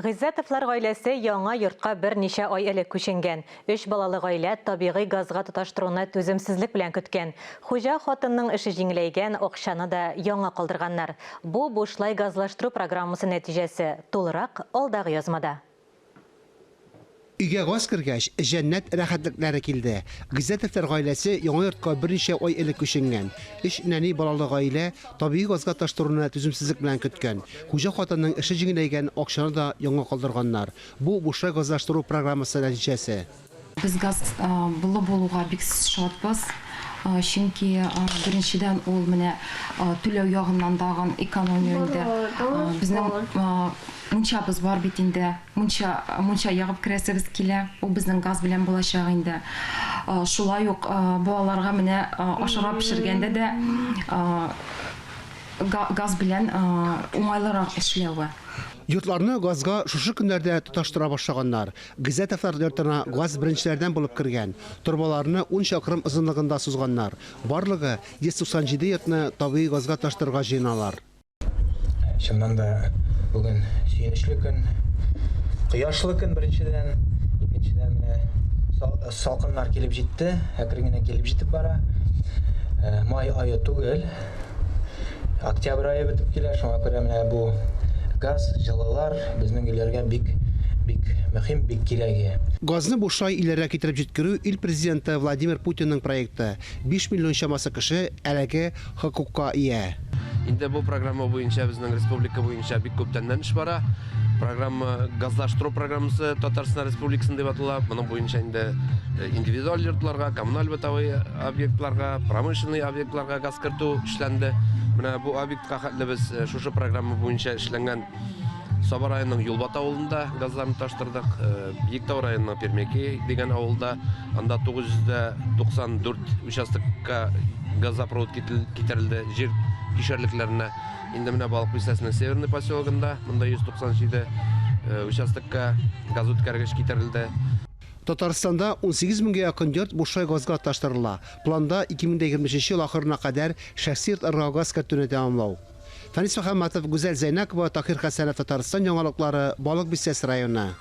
Гыйззатовлар гаиләсе яңа йортка берничә ай элек күченгән. 3 балалы гаилә табигый газга тоташтыруны түземсезлек белән көткән. Хуҗа хатынның эше җиңеләйгән, акчаны да яңа калдырганнар. Бу бушлай газлаштыру программасы нәтиҗәсе. Тулырак алдагы язмада. Үйгә газ кергәч, җәннәт рәхәтлекләре килде. Гыйззатовлар гаиләсе яңа йортка берничә ай элек күченгән. 3 нәни балалы гаилә табигый газга тоташтыруны түземсезлек белән көткән. Хуҗа хатынның эше җиңеләйгән, акчаны да яңа калдырганнар. Бу бушлай газлаштыру программасы нәтиҗәсе. Biz gaz bulуга бик шатбыз. Чөнки беренчедән ул менә түләү ягыннан дагы экономия инде. Безнең мунчабыз бар бит инде. Мунча ягып керәсебез килә. Ул безнең газ белән булачак инде. Шулай ук балаларга менә ашарга пешергәндә дә газ белән уңайлырак эшләве. Йортларны газга шушы көннәрдә тоташтыра башлаганнар. Гыйззатовлар йортына газ беренчеләрдән булып кергән. Торбаларны 10 чакрым озынлыгында сузганнар. Барлыгы 197 йортны табигый газга тоташтырырга җыеналар. Чыннан да бүген сөенечле көн, кояшлы көн беренчедән, икенчедән менә салкыннар килеп җитте, әкрен генә килеп җитеп бара. Май ае түгел, октябрь ае бетеп килә, шуңа күрә менә бу газ, җылылар безнең илләргә бик мөһим, бик кирәге. Газны бушлай илләргә китереп җиткерү ил президенты Владимир Путинның проекты. 5 миллион чамасы кеше әлеге хокукка ия. Инде бу программа буенча безнең республика буенча бик күптәннән эш бара. Программа газлаштыру программасы Татарстан Республикасында дип атала. Моның буенча инде индивидуаль йортларга, коммуналь бытовой объектларга, промышленный объектларга газ кертү эшләнде. Менә бу объектка хәтле без шушы программа буенча эшләнгән Сабар районының Юлбат авылында газларны таштырдык. Биектау районының Пермеки дигән авылда анда 994 участокка газопровод китерилде җир кишәрлекләренә. Инде менә Балык бистәсенең Северный поселогында монда 197 участокка газ үткәргеч китерилде. Татарстанда 18 меңгә якын йорт бушлай газга тоташтырыла. Планда 2023 ел ахырына кадәр шәхси йортларга газ кертүне тәмамлау. Фәнис Мөхәммәтов, Гүзәл Зәйнәкова, Таһир Хәсәнов, Татарстан яңалыклары, Балык бистәсе районы.